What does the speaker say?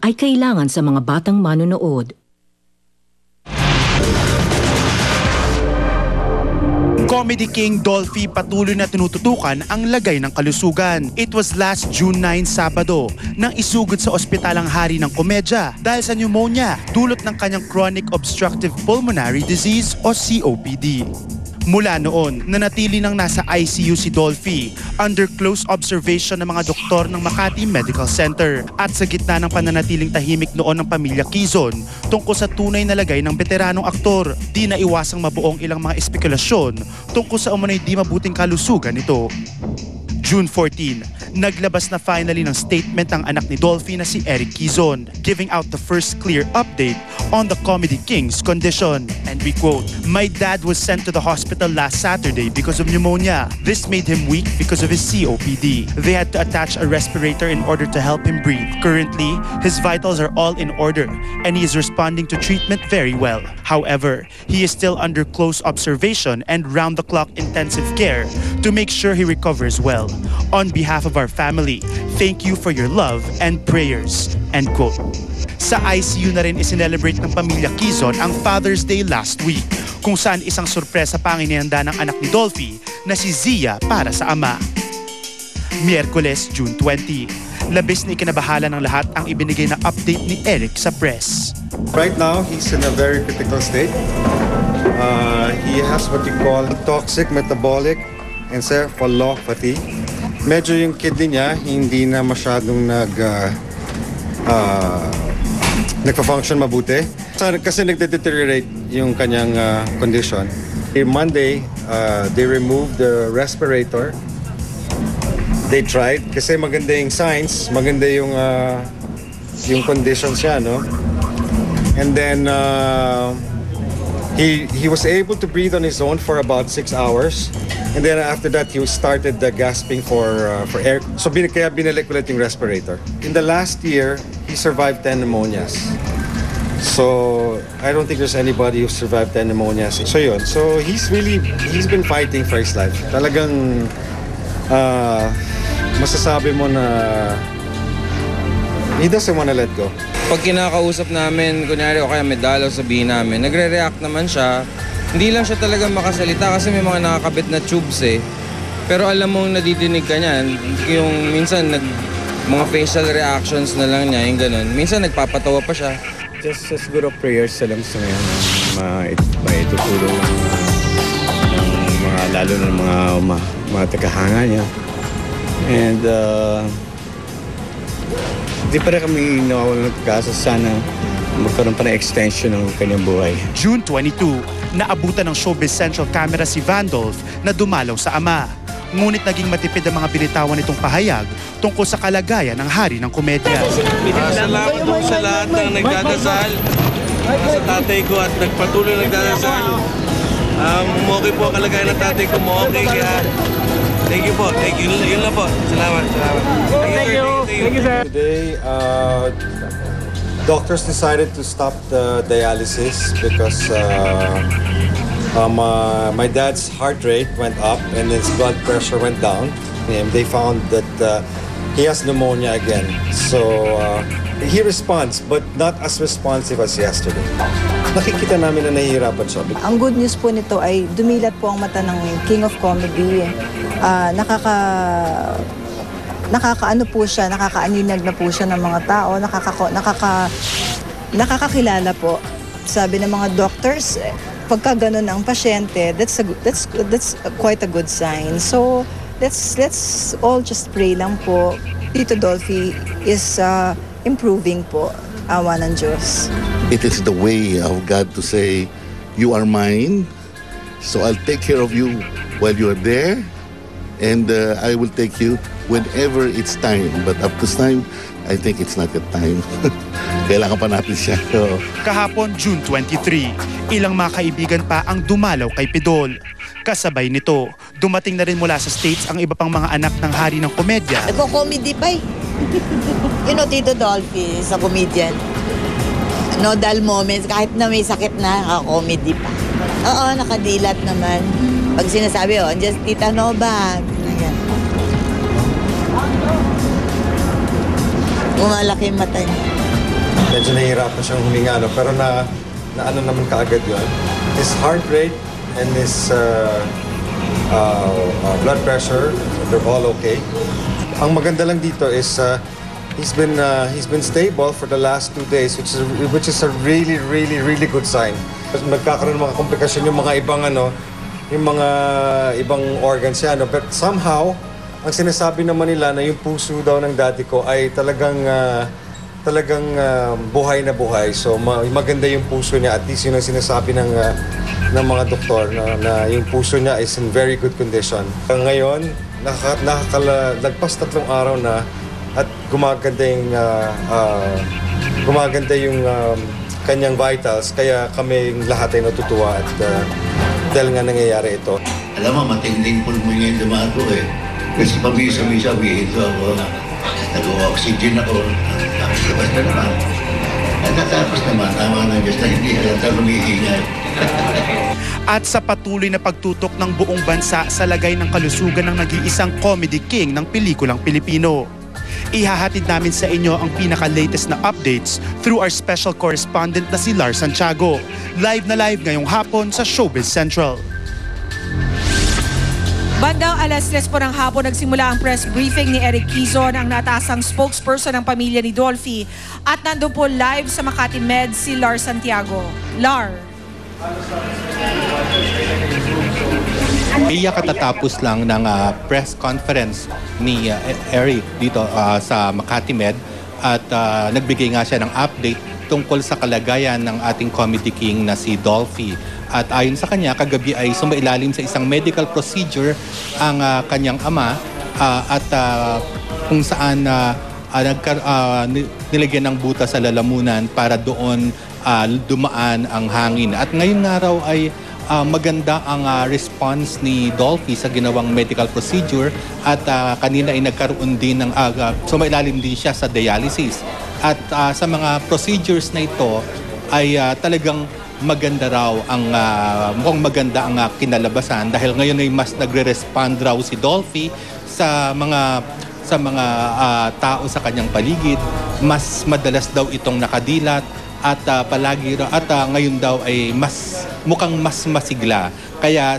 ay kailangan sa mga batang manonood. Comedy King Dolphy patuloy na tinututukan ang lagay ng kalusugan. It was last June 9, Sabado, nang isugod sa ospital ang hari ng komedya dahil sa pneumonia dulot ng kanyang chronic obstructive pulmonary disease o COPD. Mula noon, nanatili nang nasa ICU si Dolphy under close observation ng mga doktor ng Makati Medical Center at sa gitna ng pananatiling tahimik noon ng pamilya Quezon tungkol sa tunay na lagay ng veteranong aktor. Di na iwasang mabuong ilang mga espekulasyon tungkol sa umano'y di mabuting kalusugan nito. June 14, naglabas na finally ng statement ang anak ni Dolphy na si Eric Quezon, giving out the first clear update on the Comedy King's condition. And we quote, "My dad was sent to the hospital last Saturday because of pneumonia. This made him weak because of his COPD. They had to attach a respirator in order to help him breathe. Currently, his vitals are all in order and he is responding to treatment very well. However, he is still under close observation and round-the-clock intensive care to make sure he recovers well. On behalf of our family, thank you for your love and prayers." End quote. Sa ICU na rin isinelebrate ng pamilya Quezon ang Father's Day last week, kung saan isang sorpresa pa ang inihanda ng anak ni Dolphy na si Zia para sa ama. Miyerkules, June 20, labis na ikinabahala ng lahat ang ibinigay na update ni Eric sa press. Right now, he's in a very critical state. He has what you call toxic metabolic encephalopathy. Medyo yung kidney niya hindi na masyadong nagpa-function mabuti. Kasi nagde-deteriorate yung kanyang condition. Monday, they removed the respirator. They tried kasi maganda yung signs, maganda yung condition siya, no? And then he was able to breathe on his own for about 6 hours. And then after that, he started gasping for air. So kaya binalik ulit yung respirator. In the last year, he survived 10 pneumonias. So I don't think there's anybody who survived 10 pneumonias. So yun. So he's been fighting for his life. Talagang masasabi mo na he doesn't want to let go. Pag kinakausap namin, kunyari o kaya may dalaw sabihin namin, nagre-react naman siya. Hindi lang siya talaga makasalita kasi may mga nakakabit na tubes eh. Pero alam mong nadidinig ka niyan, yung minsan mga facial reactions na lang niya, yung ganun. Minsan nagpapatawa pa siya. Just siguro prayers sa lang sa ngayon maitutulong ng mga, lalo ng mga tagahanga niya. And di pa rin kami nawawalan ng pag-asa. Sana magkaroon pa ng extension ng kanyang buhay. June 22, naabutan ng Showbiz Central camera si Vandolph na dumalaw sa ama. Ngunit naging matipid ang mga binitawan nitong pahayag tungkol sa kalagayan ng hari ng komedya. Salamat po sa lahat ng nagdadasal sa tatay ko at nagpatuloy nagdadasal. Okay po ang kalagayan ng tatay ko mo. Okay kaya thank you po. Thank you. Yun lang po. Salamat. Thank you, sir. Today, doctors decided to stop the dialysis because my dad's heart rate went up and his blood pressure went down. And they found that he has pneumonia again. So he responds, but not as responsive as yesterday. Nakikita namin na nahihirapan siya. Ang good news po nito ay dumilat po ang mata ng King of Comedy. Nakakaano po siya, nakakaaninag na po siya ng mga tao, nakakakilala po. Sabi ng mga doctors, pagka ganun ang pasyente, that's quite a good sign. So let's all just pray lang po. Tito Dolphy is improving po. Awa ng Diyos. It is the way of God to say, you are mine, so I'll take care of you while you are there, and I will take you whenever it's time. But up to time, I think it's not yet time. Kailangan pa natin siya. So, kahapon, June 23, ilang mga kaibigan pa ang dumalaw kay Pidol. Kasabay nito, dumating na rin mula sa States ang iba pang mga anak ng hari ng komedya. Nagko-comedy pa eh. You know, Tito Dolphy is a comedian. No dull moments, kahit na may sakit na, naka-comedy pa. Oo, nakadilat naman. Pag sinasabi, just Tita Nova. Ayan. Umalaki yung mata niya. medyo nahihirapan siyang huminga, pero na ano naman kaagad yun. His heart rate and his blood pressure, they're all okay. Ang maganda lang dito is he's been stable for the last 2 days, which is a really good sign. Magkakaroon ng mga komplikasyon yung mga ibang organs niya, but somehow ang sinasabi naman nila na yung puso daw ng daddy ko ay talagang buhay na buhay. So maganda yung puso niya, at least yun ang sinasabi ng mga doktor na yung puso niya is in very good condition. Ngayon, lagpas 3 araw na at gumaganda yung kanyang vitals, kaya kami lahat ay natutuwa at dahil nga nangyayari ito. Alam mo, matinding pulmonya yung dumago eh. Kasi pamisa-misa, bihito ako. Nag-oxygen ako. Tapos labas na naman. At natapos naman, tama ng Diyos na hindi halata lumihingal. At sa patuloy na pagtutok ng buong bansa sa lagay ng kalusugan ng nag-iisang comedy king ng pelikulang Pilipino. Ihahatid namin sa inyo ang pinaka-latest na updates through our special correspondent na si Lars Santiago. Live na live ngayong hapon sa Showbiz Central. Bandang 3:00 po ng hapon nagsimula ang press briefing ni Eric Quezon, ang nataasang spokesperson ng pamilya ni Dolphy. At nandun po live sa Makati Med si Lars Santiago. Lar. Katatapos lang ng press conference ni Eric dito sa Makati Med at nagbigay nga siya ng update tungkol sa kalagayan ng ating comedy king na si Dolphy. At ayon sa kanya, kagabi ay sumailalim sa isang medical procedure ang kanyang ama at kung saan nilagyan ng butas sa lalamunan para doon dumaan ang hangin. At ngayon nga raw ay maganda ang response ni Dolphy sa ginawang medical procedure at kanina ay nagkaroon din ng sumailalim din siya sa dialysis. At sa mga procedures na ito ay talagang maganda raw ang mukhang maganda ang kinalabasan dahil ngayon ay mas nagre-respond raw si Dolphy sa mga tao sa kanyang paligid. Mas madalas daw itong nakadilat at palagi at ngayon daw ay mukhang mas masigla. Kaya